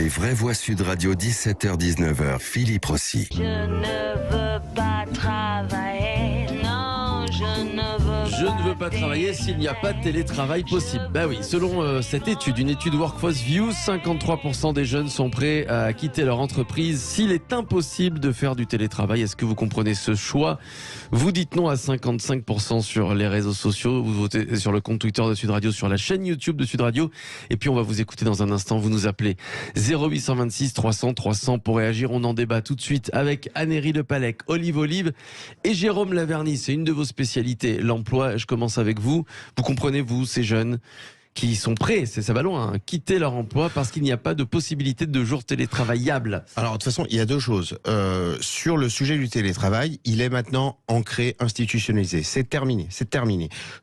Les vraies voix Sud Radio, 17h-19h, Philippe Rossi. Je ne veux pas travailler, non, Je ne veux pas travailler s'il n'y a pas de télétravail possible. Bah oui, selon cette étude, une étude Workforce View, 53% des jeunes sont prêts à quitter leur entreprise s'il est impossible de faire du télétravail. Est-ce que vous comprenez ce choix? Vous dites non à 55% sur les réseaux sociaux, vous votez sur le compte Twitter de Sud Radio, sur la chaîne YouTube de Sud Radio, et puis on va vous écouter dans un instant. Vous nous appelez 0826 300 300 pour réagir. On en débat tout de suite avec Annéry Lepalec, Olive et Jérôme Laverny. C'est une de vos spécialités, l'emploi. Je commence avec vous. Vous comprenez, vous, ces jeunes qui sont prêts, ça va loin, quitter leur emploi parce qu'il n'y a pas de possibilité de jours télétravaillables. Alors, de toute façon, il y a deux choses. Sur le sujet du télétravail, il est maintenant ancré, institutionnalisé. C'est terminé.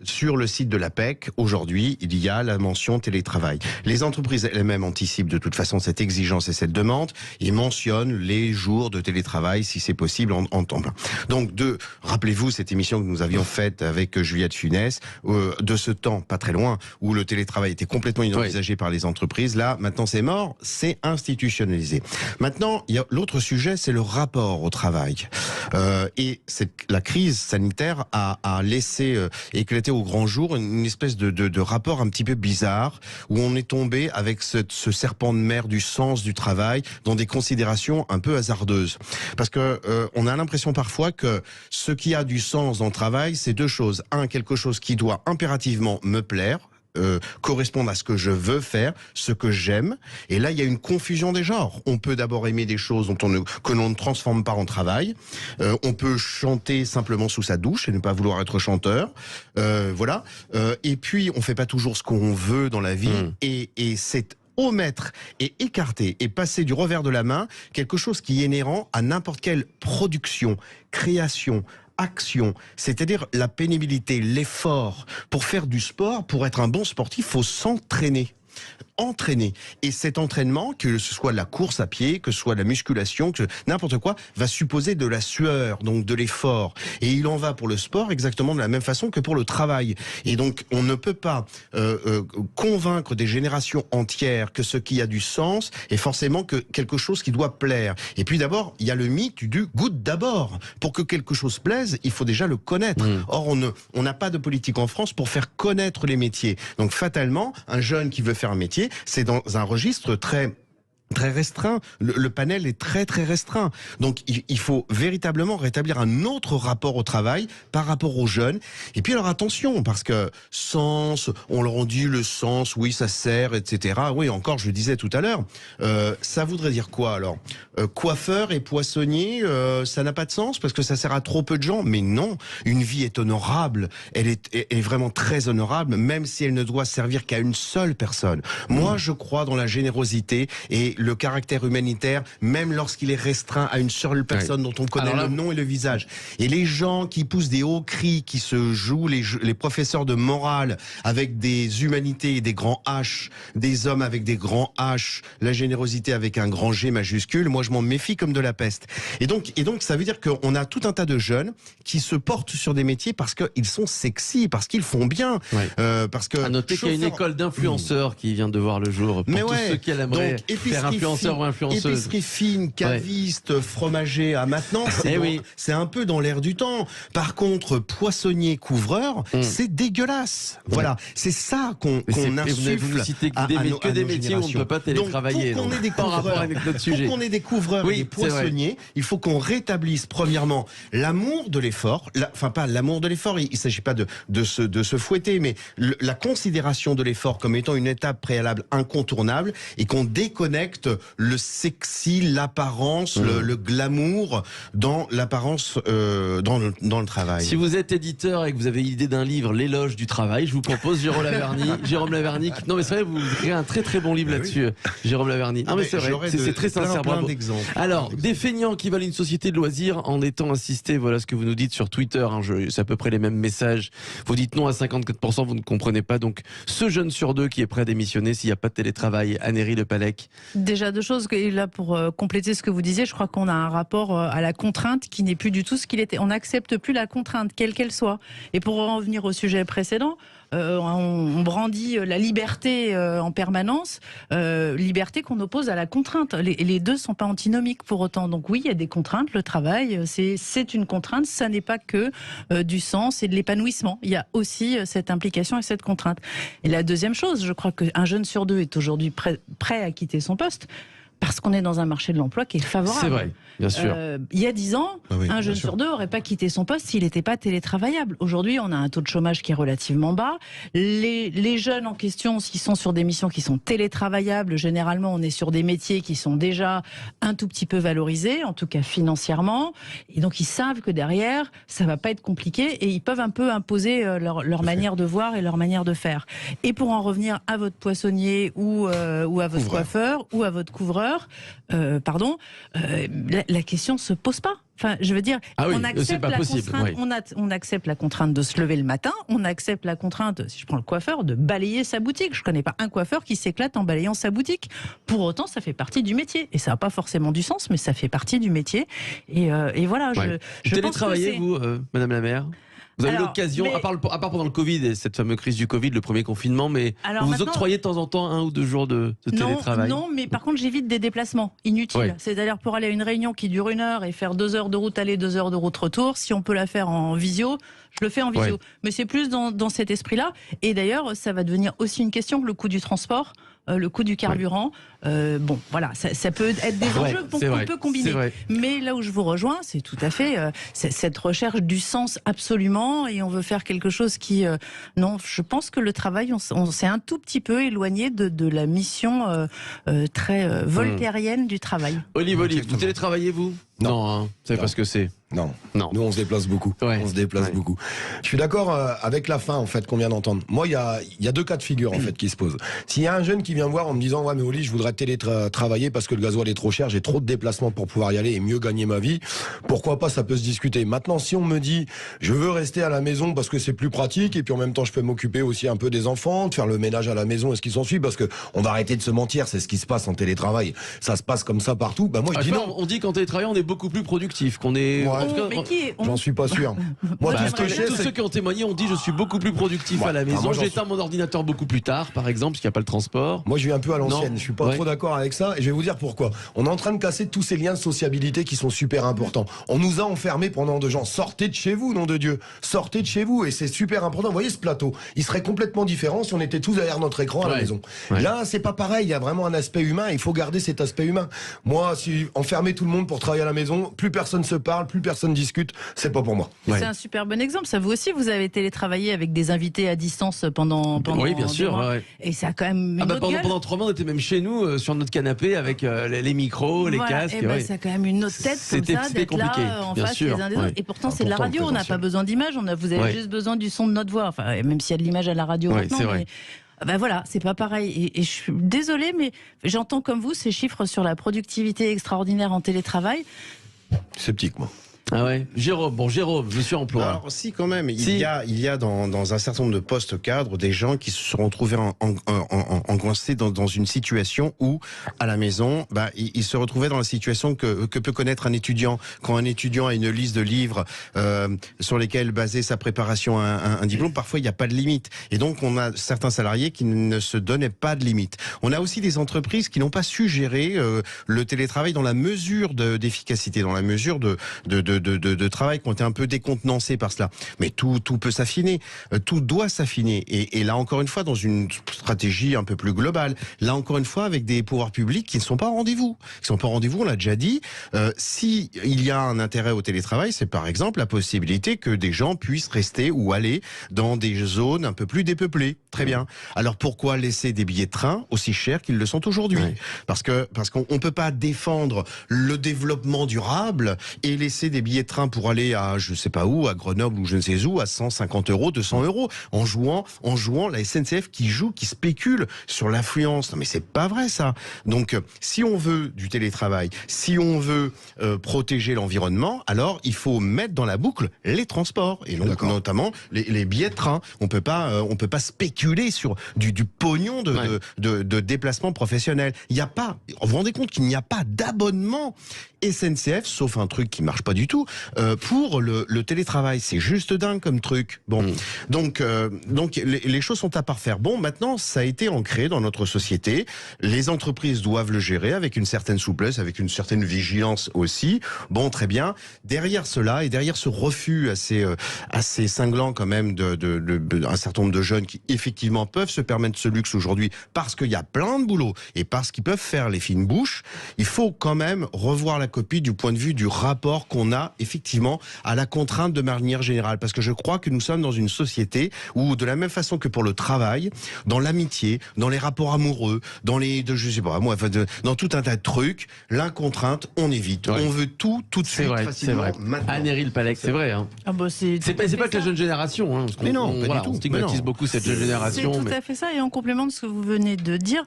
Sur le site de l'APEC, aujourd'hui, il y a la mention télétravail. Les entreprises elles-mêmes anticipent de toute façon cette exigence et cette demande. Ils mentionnent les jours de télétravail, si c'est possible, en temps plein. Donc, rappelez-vous cette émission que nous avions faite avec Juliette Funès, de ce temps, pas très loin, où le télétravail était complètement inenvisagé par les entreprises. Là, maintenant, c'est mort, c'est institutionnalisé. Maintenant, il y a l'autre sujet, c'est le rapport au travail. Et la crise sanitaire a laissé éclater au grand jour une espèce de rapport un petit peu bizarre, où on est tombé avec ce serpent de mer du sens du travail dans des considérations un peu hasardeuses. Parce que on a l'impression parfois que ce qui a du sens dans le travail, c'est deux choses. Un, quelque chose qui doit impérativement me plaire, correspondent à ce que je veux faire, ce que j'aime. Et là, il y a une confusion des genres. On peut d'abord aimer des choses que l'on ne transforme pas en travail. On peut chanter simplement sous sa douche et ne pas vouloir être chanteur. Voilà. Et puis, on fait pas toujours ce qu'on veut dans la vie. Et c'est omettre et écarter et passer du revers de la main quelque chose qui est inhérent à n'importe quelle production, création, action, c'est-à-dire la pénibilité, l'effort. Pour faire du sport, pour être un bon sportif, il faut s'entraîner. Et cet entraînement, que ce soit de la course à pied, que ce soit de la musculation, que n'importe quoi, va supposer de la sueur, donc de l'effort. Et il en va pour le sport exactement de la même façon que pour le travail. Et donc, on ne peut pas convaincre des générations entières que ce qui a du sens est forcément que quelque chose qui doit plaire. Et puis d'abord, il y a le mythe du goût d'abord. Pour que quelque chose plaise, il faut déjà le connaître. Or, on n'a pas de politique en France pour faire connaître les métiers. Donc, fatalement, un jeune qui veut faire un métier, c'est dans un registre très restreint. Le panel est très restreint. Donc il faut véritablement rétablir un autre rapport au travail par rapport aux jeunes. Et puis alors attention, parce que sens, on leur dit le sens, oui ça sert, etc. Oui, encore je le disais tout à l'heure, ça voudrait dire quoi alors? Coiffeur et poissonnier, ça n'a pas de sens parce que ça sert à trop peu de gens. Mais non, une vie est honorable, elle est vraiment très honorable, même si elle ne doit servir qu'à une seule personne. Moi je crois dans la générosité et le caractère humanitaire, même lorsqu'il est restreint à une seule personne dont on connaît le nom et le visage. Et les gens qui poussent des hauts cris, qui se jouent les professeurs de morale avec des humanités et des grands H, des hommes avec des grands H, la générosité avec un grand G majuscule, moi je m'en méfie comme de la peste. Et donc ça veut dire qu'on a tout un tas de jeunes qui se portent sur des métiers parce qu'ils sont sexy, parce qu'ils font bien. Parce que à noter qu'il y a une école d'influenceurs qui vient de voir le jour pour tous ceux qui aimeraient faire influenceur ou influenceuse. Épicerie fine, caviste, fromager à maintenant, c'est un peu dans l'air du temps. Par contre, poissonnier, couvreur, c'est dégueulasse. Voilà, c'est ça qu'on insuffle. Vous citez que des métiers où on ne peut pas télétravailler. Donc, pour qu'on ait des couvreurs et des poissonniers, il faut qu'on rétablisse premièrement l'amour de l'effort. Enfin, pas l'amour de l'effort, il ne s'agit pas de se fouetter, mais la considération de l'effort comme étant une étape préalable incontournable et qu'on déconnecte le sexy, l'apparence, le glamour dans l'apparence, dans le travail. Si vous êtes éditeur et que vous avez l'idée d'un livre, L'éloge du travail, je vous propose Jérôme Laverny. Non mais c'est vrai, vous créez un très bon livre là-dessus, Jérôme Laverny. Non mais c'est vrai, c'est très sincère. Plein bravo. d'exemples. Alors, des feignants qui veulent une société de loisirs en étant assistés, voilà ce que vous nous dites sur Twitter, c'est à peu près les mêmes messages. Vous dites non à 54%, vous ne comprenez pas. Donc, ce jeune sur deux qui est prêt à démissionner s'il n'y a pas de télétravail, Annéry Lepalec. Déjà deux choses, et là pour compléter ce que vous disiez, je crois qu'on a un rapport à la contrainte qui n'est plus du tout ce qu'il était. On n'accepte plus la contrainte, quelle qu'elle soit. Et pour en revenir au sujet précédent, on brandit la liberté en permanence, liberté qu'on oppose à la contrainte. Les deux sont pas antinomiques pour autant. Donc oui, il y a des contraintes. Le travail, c'est une contrainte. Ça n'est pas que du sens et de l'épanouissement. Il y a aussi cette implication et cette contrainte. Et la deuxième chose, je crois qu'un jeune sur deux est aujourd'hui prêt à quitter son poste. Parce qu'on est dans un marché de l'emploi qui est favorable. C'est vrai, bien sûr. Il y a 10 ans, un jeune sûr. sur deux n'aurait pas quitté son poste s'il n'était pas télétravaillable. Aujourd'hui, on a un taux de chômage qui est relativement bas. Les jeunes en question, s'ils sont sur des missions qui sont télétravaillables, généralement, on est sur des métiers qui sont déjà un tout petit peu valorisés, en tout cas financièrement. Et donc, ils savent que derrière, ça va pas être compliqué et ils peuvent un peu imposer leur manière de voir et leur manière de faire. Et pour en revenir à votre poissonnier ou à votre coiffeur ou à votre couvreur, la question se pose pas. Enfin, je veux dire, on accepte la contrainte. On accepte la contrainte de se lever le matin. On accepte la contrainte, si je prends le coiffeur, de balayer sa boutique. Je connais pas un coiffeur qui s'éclate en balayant sa boutique. Pour autant, ça fait partie du métier. Et ça n'a pas forcément du sens, mais ça fait partie du métier. Et voilà. Ouais. Je télétravaillez, vous, Madame la maire? Vous avez l'occasion, mais... à part pendant le Covid et cette fameuse crise du Covid, le premier confinement, mais vous octroyez de temps en temps 1 ou 2 jours de télétravail? Non, mais par contre, j'évite des déplacements inutiles. Ouais. C'est-à-dire pour aller à une réunion qui dure 1 heure et faire 2 heures de route aller, 2 heures de route retour, si on peut la faire en visio, je le fais en visio. Ouais. Mais c'est plus dans cet esprit-là. Et d'ailleurs, ça va devenir aussi une question, le coût du transport, le coût du carburant. Bon, voilà, ça peut être des enjeux qu'on peut combiner. Mais là où je vous rejoins, c'est tout à fait cette recherche du sens absolument, et on veut faire quelque chose qui... non, je pense que le travail, on s'est un tout petit peu éloigné de la mission très voltairienne du travail. Olive, vous télétravaillez, vous? Non, hein, vous savez pas ce que c'est. Non. Nous on se déplace beaucoup. On se déplace beaucoup. Je suis d'accord avec la fin en fait qu'on vient d'entendre. Moi il y a 2 cas de figure en fait qui se posent. S'il y a un jeune qui vient me voir en me disant ouais mais Oli je voudrais télétravailler parce que le gasoil est trop cher, j'ai trop de déplacements pour pouvoir y aller et mieux gagner ma vie, pourquoi pas, ça peut se discuter. Maintenant si on me dit je veux rester à la maison parce que c'est plus pratique et puis en même temps je peux m'occuper aussi un peu des enfants, de faire le ménage à la maison et ce qui s'ensuit, parce que on va arrêter de se mentir, c'est ce qui se passe en télétravail, ça se passe comme ça partout. Bah moi je dis non. On dit qu'en télétravail on est beaucoup plus productif, qu'on est... J'en suis pas sûr. Moi, tous ceux qui ont témoigné ont dit je suis beaucoup plus productif à la maison. J'éteins mon ordinateur beaucoup plus tard, par exemple, parce qu'il n'y a pas le transport. Moi, je vais un peu à l'ancienne. Je suis pas trop d'accord avec ça. Et je vais vous dire pourquoi. On est en train de casser tous ces liens de sociabilité qui sont super importants. On nous a enfermés pendant 2 ans. Sortez de chez vous, nom de Dieu. Sortez de chez vous. Et c'est super important. Vous voyez ce plateau, il serait complètement différent si on était tous derrière notre écran à la maison. Là, c'est pas pareil. Il y a vraiment un aspect humain. Il faut garder cet aspect humain. Moi, si enfermer tout le monde pour travailler à la maison, plus personne se parle, plus personne discute, c'est pas pour moi. C'est un super bon exemple. Ça, vous aussi, vous avez télétravaillé avec des invités à distance pendant oui, bien sûr. Et ça a quand même une autre gueule. Pendant 3 mois, on était même chez nous, sur notre canapé, avec les micros, les casques. Et ça a quand même une autre tête comme ça, d'être là en face les uns des autres. Et pourtant, c'est de la radio. On n'a pas besoin d'image. Vous avez juste besoin du son de notre voix. Enfin, même s'il y a de l'image à la radio maintenant. Ben voilà, c'est pas pareil. Et je suis désolée, mais j'entends comme vous ces chiffres sur la productivité extraordinaire en télétravail. Sceptique, moi. Ah ouais, Jérôme, je suis emploi. Alors si quand même, il y a dans un certain nombre de postes cadres des gens qui se sont retrouvés engoncés dans une situation où, à la maison, ils se retrouvaient dans la situation que peut connaître un étudiant. Quand un étudiant a une liste de livres sur lesquels baser sa préparation à un diplôme, parfois il n'y a pas de limite. Et donc on a certains salariés qui ne se donnaient pas de limite. On a aussi des entreprises qui n'ont pas su gérer le télétravail dans la mesure d'efficacité, dans la mesure de travail qui ont été un peu décontenancés par cela. Mais tout peut s'affiner, tout doit s'affiner. Et là encore une fois, dans une stratégie un peu plus globale, là encore une fois avec des pouvoirs publics qui ne sont pas au rendez-vous. Qui sont pas au rendez-vous, on l'a déjà dit. Si il y a un intérêt au télétravail, c'est par exemple la possibilité que des gens puissent rester ou aller dans des zones un peu plus dépeuplées. Très bien. Alors pourquoi laisser des billets de train aussi chers qu'ils le sont aujourd'hui? Parce qu'on peut pas défendre le développement durable et laisser des billets de train pour aller à je sais pas où, à Grenoble ou je ne sais où, à 150 €, 200 €, en jouant la SNCF qui spécule sur l'affluence. Non mais c'est pas vrai ça. Donc si on veut du télétravail, si on veut protéger l'environnement, alors il faut mettre dans la boucle les transports et donc notamment les billets de train. On peut pas spéculer sur du pognon de déplacement professionnel. Il y a pas, vous vous rendez compte qu'il n'y a pas d'abonnement SNCF, sauf un truc qui marche pas du tout, tout. Pour le télétravail, c'est juste dingue comme truc. Bon, donc les choses sont à parfaire. Bon, maintenant, ça a été ancré dans notre société. Les entreprises doivent le gérer avec une certaine souplesse, avec une certaine vigilance aussi. Bon, très bien. Derrière cela et derrière ce refus assez cinglant quand même un certain nombre de jeunes qui effectivement peuvent se permettre ce luxe aujourd'hui parce qu'il y a plein de boulot et parce qu'ils peuvent faire les fines bouches, il faut quand même revoir la copie du point de vue du rapport qu'on a effectivement à la contrainte de manière générale. Parce que je crois que nous sommes dans une société où, de la même façon que pour le travail, dans l'amitié, dans les rapports amoureux, dans tout un tas de trucs, la contrainte, on évite. Ouais. On veut tout de suite, facilement, maintenant. Anne-Héry Le Pallec, c'est vrai. Hein. Ah bah c'est pas que la jeune génération. Hein, mais non, on stigmatise beaucoup cette jeune génération. C'est tout à fait ça. Et en complément de ce que vous venez de dire,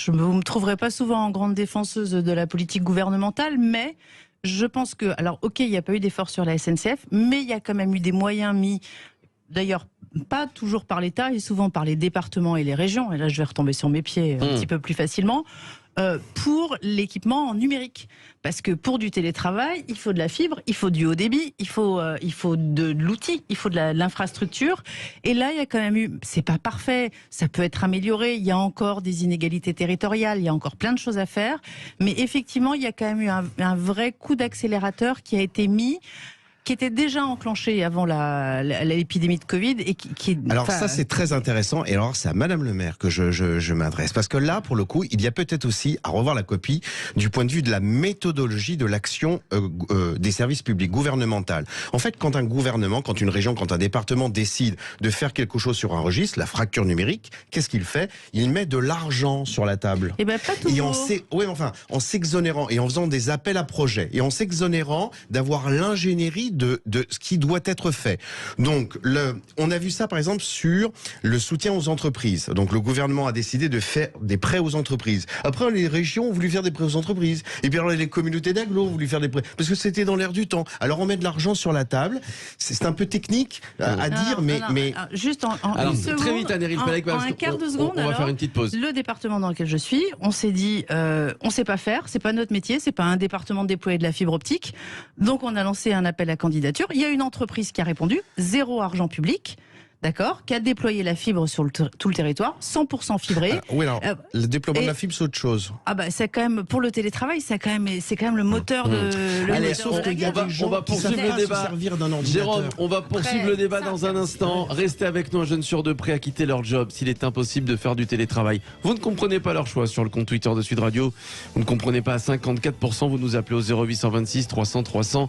vous ne me trouverez pas souvent en grande défenseuse de la politique gouvernementale, mais je pense que, alors ok, il n'y a pas eu d'effort sur la SNCF, mais il y a quand même eu des moyens mis, d'ailleurs pas toujours par l'État et souvent par les départements et les régions, et là je vais retomber sur mes pieds un petit peu plus facilement, pour l'équipement numérique. Parce que pour du télétravail, il faut de la fibre, il faut du haut débit, il faut de l'outil, il faut de l'infrastructure. Et là, il y a quand même eu, c'est pas parfait, ça peut être amélioré, il y a encore des inégalités territoriales, il y a encore plein de choses à faire. Mais effectivement, il y a quand même eu un vrai coup d'accélérateur qui a été mis, qui était déjà enclenché avant l'épidémie de Covid et qui alors ça c'est très intéressant, et alors c'est à Madame le maire que je m'adresse, parce que là pour le coup il y a peut-être aussi à revoir la copie du point de vue de la méthodologie de l'action des services publics gouvernementaux. En fait, quand un gouvernement, quand une région, quand un département décide de faire quelque chose sur un registre, la fracture numérique, qu'est-ce qu'il fait? Il met de l'argent sur la table. Et ben pas toujours. En s'exonérant et en faisant des appels à projets et en s'exonérant d'avoir l'ingénierie de ce qui doit être fait. Donc, on a vu ça par exemple sur le soutien aux entreprises. Donc, le gouvernement a décidé de faire des prêts aux entreprises. Après, les régions ont voulu faire des prêts aux entreprises. Et puis, alors, les communautés d'agglo ont voulu faire des prêts. Parce que c'était dans l'air du temps. Alors, on met de l'argent sur la table. C'est un peu technique à dire, mais... Juste en alors, une seconde, très vite, Anne-Héry Le Pallec, en un quart de seconde, on va faire une petite pause. Le département dans lequel je suis, on s'est dit, on sait pas faire, c'est pas notre métier, c'est pas un département de déployer de la fibre optique. Donc, on a lancé un appel à candidature. Il y a une entreprise qui a répondu, 0 argent public. D'accord, qui a déployé la fibre sur tout le territoire, 100% fibré. Oui, alors, le déploiement de la fibre, c'est autre chose. Ah bah c'est quand même, pour le télétravail, c'est quand même le moteur de. Allez, on va poursuivre le débat. Jérôme, on va poursuivre le débat dans un instant. Restez avec nous, un jeune sur deux prêts à quitter leur job s'il est impossible de faire du télétravail. Vous ne comprenez pas leur choix sur le compte Twitter de Sud Radio. Vous ne comprenez pas à 54%. Vous nous appelez au 0826 300 300.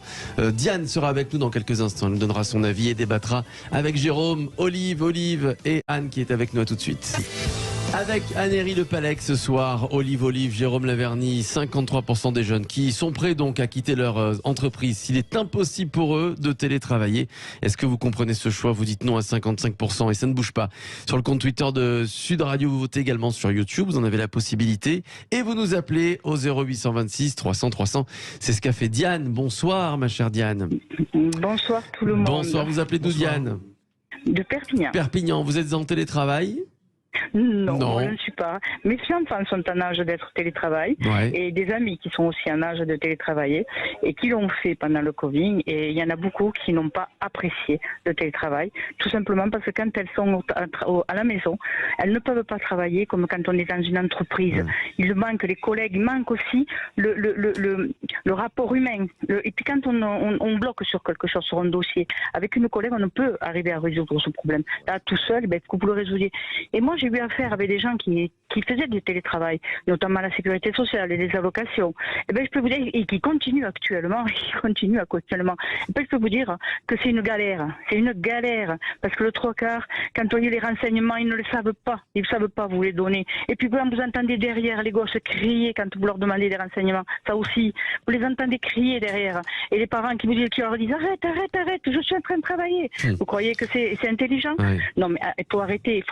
Diane sera avec nous dans quelques instants. Elle nous donnera son avis et débattra avec Jérôme, Olive et Anne qui est avec nous. À tout de suite. Avec Anne-Héry Le Pallec ce soir, Olive, Jérôme Laverny, 53% des jeunes qui sont prêts donc à quitter leur entreprise s'il est impossible pour eux de télétravailler. Est-ce que vous comprenez ce choix? Vous dites non à 55% et ça ne bouge pas. Sur le compte Twitter de Sud Radio, vous votez également sur YouTube, vous en avez la possibilité et vous nous appelez au 0826 300 300. C'est ce qu'a fait Diane. Bonsoir ma chère Diane. Bonsoir tout le monde. Bonsoir, vous appelez d'où Diane? De Perpignan. Perpignan, vous êtes en télétravail? Non, je ne suis pas. Mes enfants sont en âge d'être télétravail et des amis qui sont aussi en âge de télétravailler et qui l'ont fait pendant le Covid, et il y en a beaucoup qui n'ont pas apprécié le télétravail, tout simplement parce que quand elles sont à la maison, elles ne peuvent pas travailler comme quand on est dans une entreprise. Il manque les collègues, il manque aussi le rapport humain. Et puis quand on bloque sur quelque chose, sur un dossier, avec une collègue, on ne peut arriver à résoudre ce problème. Là, tout seul, est-ce que vous le résolvez? Et moi, j'ai eu affaire avec des gens qui faisaient du télétravail, notamment la sécurité sociale et les allocations. Et ben, je peux vous dire, et qui continuent actuellement, je peux vous dire que c'est une galère. C'est une galère. Parce que le trois quarts, quand on y a les renseignements, ils ne le savent pas. Ils ne savent pas vous les donner. Et puis, quand vous entendez derrière les gosses crier quand vous leur demandez des renseignements, ça aussi, vous les entendez crier derrière. Et les parents qui leur disent arrête, je suis en train de travailler. Vous croyez que c'est intelligent? Non, mais il faut arrêter.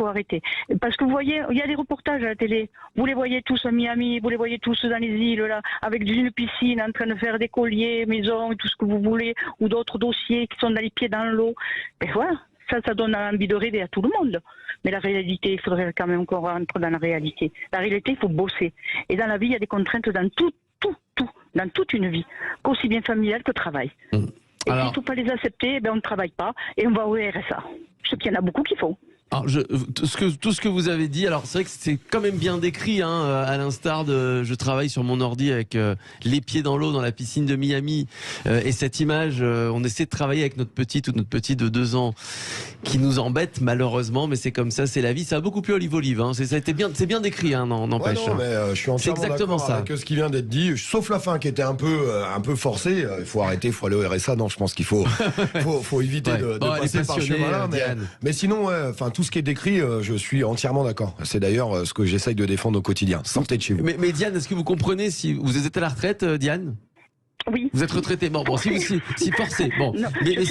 Parce que vous voyez, il y a des reportages à la télé. Vous les voyez tous à Miami, vous les voyez tous dans les îles, là, avec une piscine en train de faire des colliers, maisons, tout ce que vous voulez, ou d'autres dossiers qui sont dans les pieds dans l'eau. Et voilà, ça donne envie de rêver à tout le monde. Mais la réalité, il faudrait quand même qu'on rentre dans la réalité. La réalité, il faut bosser. Et dans la vie, il y a des contraintes dans dans toute une vie, qu'aussi bien familiale que travail. Et s'il ne faut pas les accepter, on ne travaille pas et on va au RSA. Je sais qu'il y en a beaucoup qui font. Alors, tout ce que vous avez dit, alors c'est vrai que c'est quand même bien décrit, à l'instar de je travaille sur mon ordi avec les pieds dans l'eau dans la piscine de Miami, et cette image, on essaie de travailler avec notre petite ou notre petit de 2 ans qui nous embête malheureusement, mais c'est comme ça, c'est la vie. Ça a beaucoup plu Olive, c'est bien décrit, n'empêche. Ouais, non, mais je suis entièrement d'accord avec ce qui vient d'être dit, sauf la fin qui était un peu forcée. Il faut arrêter, il faut aller au RSA. Non, je pense qu'il faut éviter de passer par ce chemin-là. Mais sinon, tout ce qui est décrit, je suis entièrement d'accord. C'est d'ailleurs ce que j'essaye de défendre au quotidien. Sortez de chez vous. Mais Diane, est-ce que vous comprenez si vous êtes à la retraite, Diane ? Oui. Vous êtes retraité. Bon, si forcé. Bon, non, mais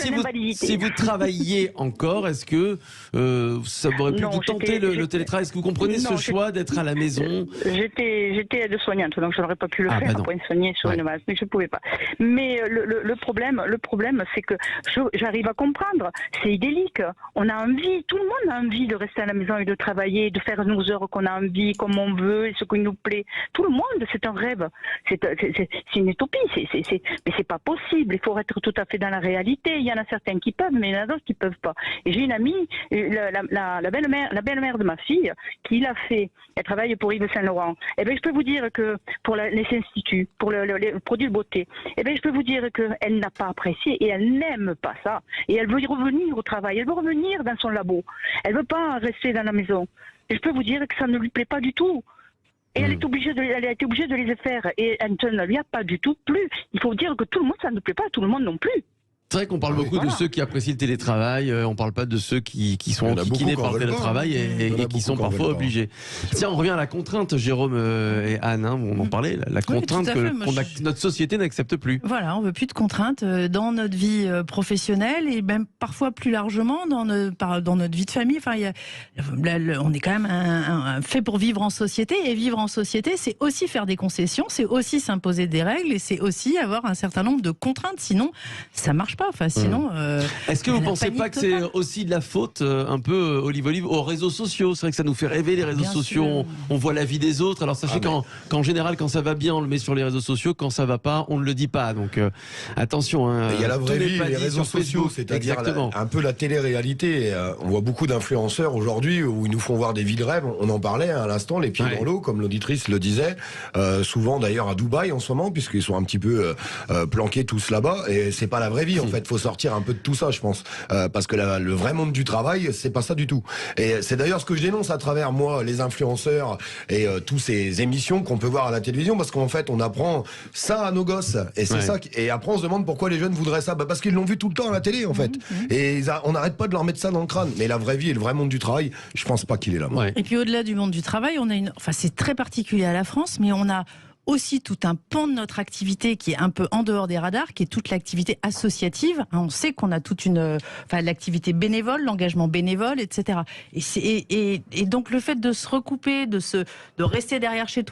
si vous travailliez encore, est-ce que ça aurait pu vous tenter le télétravail ? Est-ce que vous comprenez ce choix d'être à la maison ? J'étais aide-soignante, donc je n'aurais pas pu le faire pour soigner sur une masse, mais je ne pouvais pas. Mais le problème, c'est que j'arrive à comprendre. C'est idyllique. On a envie, tout le monde a envie de rester à la maison et de travailler, de faire nos heures qu'on a envie, comme on veut, et ce qui nous plaît. Tout le monde, c'est un rêve. C'est une utopie. Mais c'est pas possible. Il faut être tout à fait dans la réalité. Il y en a certains qui peuvent, mais il y en a d'autres qui peuvent pas. Et j'ai une amie, la belle-mère de ma fille, qui l'a fait. Elle travaille pour Yves Saint-Laurent. Eh ben, je peux vous dire que pour les instituts, pour le produit de beauté, eh ben, je peux vous dire qu'elle n'a pas apprécié et elle n'aime pas ça. Et elle veut y revenir au travail. Elle veut revenir dans son labo. Elle veut pas rester dans la maison. Et je peux vous dire que ça ne lui plaît pas du tout. Et elle a été obligée de les faire. Et ça ne lui a pas du tout plu. Il faut dire que tout le monde, ça ne plaît pas à tout le monde non plus. C'est vrai qu'on parle beaucoup de ceux qui apprécient le télétravail, on parle pas de ceux qui sont enquiquinés par le télétravail et qui sont parfois obligés. Tiens, on revient à la contrainte, Jérôme et Anne, on en parlait, la contrainte que notre société n'accepte plus. Voilà, on veut plus de contraintes dans notre vie professionnelle et même parfois plus largement dans notre vie de famille. Enfin, on est quand même fait pour vivre en société, et vivre en société, c'est aussi faire des concessions, c'est aussi s'imposer des règles et c'est aussi avoir un certain nombre de contraintes, sinon ça marche pas. Enfin, sinon, est-ce que vous ne pensez pas que c'est aussi de la faute, un peu, Olive, aux réseaux sociaux ? C'est vrai que ça nous fait rêver, les réseaux sociaux. On voit la vie des autres. Alors sachez qu'en général, quand ça va bien, on le met sur les réseaux sociaux. Quand ça va pas, on ne le dit pas. Donc attention. Il y a la vraie vie, les réseaux sociaux, c'est-à-dire un peu la télé-réalité. On voit beaucoup d'influenceurs aujourd'hui où ils nous font voir des vies de rêve. On en parlait à l'instant, les pieds dans l'eau, comme l'auditrice le disait. Souvent d'ailleurs à Dubaï en ce moment, puisqu'ils sont un petit peu planqués tous là-bas. Et c'est pas la vraie vie. En fait, faut sortir un peu de tout ça, je pense, parce que le vrai monde du travail, c'est pas ça du tout. Et c'est d'ailleurs ce que je dénonce à travers moi, les influenceurs et tous ces émissions qu'on peut voir à la télévision, parce qu'en fait, on apprend ça à nos gosses, et c'est ça. Et après, on se demande pourquoi les jeunes voudraient ça, parce qu'ils l'ont vu tout le temps à la télé, en fait. Et on n'arrête pas de leur mettre ça dans le crâne. Mais la vraie vie et le vrai monde du travail, je pense pas qu'il est là. Et puis au-delà du monde du travail, c'est très particulier à la France, mais on a aussi tout un pan de notre activité qui est un peu en dehors des radars, qui est toute l'activité associative. On sait qu'on a toute l'activité bénévole, l'engagement bénévole, etc. Et donc le fait de se recouper, de rester derrière chez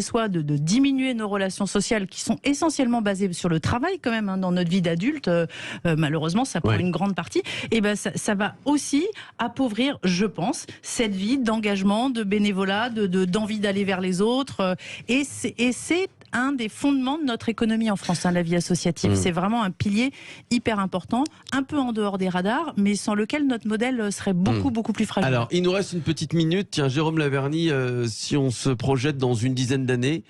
soi, de diminuer nos relations sociales qui sont essentiellement basées sur le travail quand même, dans notre vie d'adulte, malheureusement ça prend une grande partie, et ça va aussi appauvrir, je pense, cette vie d'engagement, de bénévolat, d'envie d'aller vers les autres, et c'est un des fondements de notre économie en France, la vie associative. C'est vraiment un pilier hyper important, un peu en dehors des radars, mais sans lequel notre modèle serait beaucoup plus fragile. Alors, il nous reste une petite minute. Tiens, Jérôme Laverny, si on se projette dans une dizaine d'années,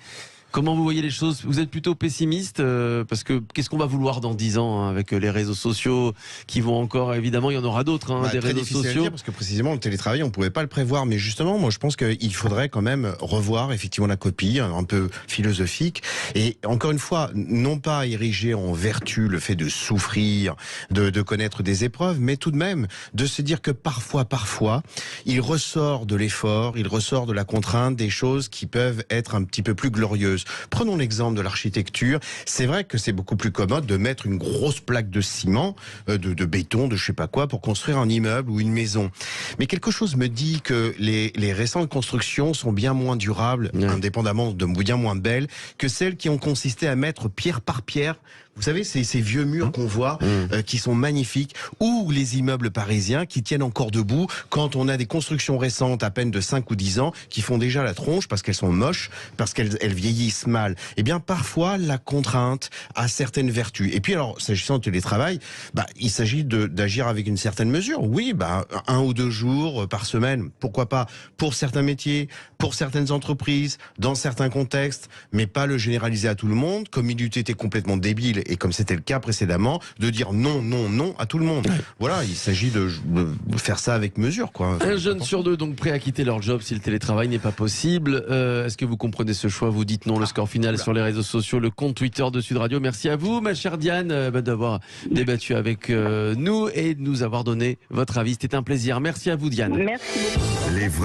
comment vous voyez les choses ? Vous êtes plutôt pessimiste parce que qu'est-ce qu'on va vouloir dans 10 ans avec les réseaux sociaux qui vont encore, évidemment, il y en aura d'autres, des réseaux sociaux. Dire parce que précisément le télétravail, on pouvait pas le prévoir, mais justement, moi, je pense qu'il faudrait quand même revoir effectivement la copie, un peu philosophique, et encore une fois, non pas ériger en vertu le fait de souffrir, de connaître des épreuves, mais tout de même de se dire que parfois, il ressort de l'effort, il ressort de la contrainte des choses qui peuvent être un petit peu plus glorieuses. Prenons l'exemple de l'architecture. C'est vrai que c'est beaucoup plus commode de mettre une grosse plaque de ciment, de béton, de je sais pas quoi, pour construire un immeuble ou une maison. Mais quelque chose me dit que les récentes constructions sont bien moins durables, indépendamment de bien moins belles, que celles qui ont consisté à mettre pierre par pierre Vous savez, ces vieux murs qu'on voit, qui sont magnifiques, ou les immeubles parisiens qui tiennent encore debout quand on a des constructions récentes à peine de 5 ou 10 ans qui font déjà la tronche parce qu'elles sont moches, parce qu'elles vieillissent mal. Eh bien, parfois, la contrainte a certaines vertus. Et puis, alors, s'agissant du télétravail, il s'agit d'agir avec une certaine mesure. Oui, 1 ou 2 jours par semaine, pourquoi pas, pour certains métiers, pour certaines entreprises, dans certains contextes, mais pas le généraliser à tout le monde, comme il eût été complètement débile, et comme c'était le cas précédemment, de dire non, non, non à tout le monde. Voilà, il s'agit de faire ça avec mesure, quoi. Un jeune sur 2 donc prêt à quitter leur job si le télétravail n'est pas possible. Est-ce que vous comprenez ce choix? Vous dites non. Le score final sur les réseaux sociaux, le compte Twitter de Sud Radio. Merci à vous, ma chère Diane, d'avoir débattu avec nous et de nous avoir donné votre avis. C'était un plaisir. Merci à vous, Diane. Merci beaucoup.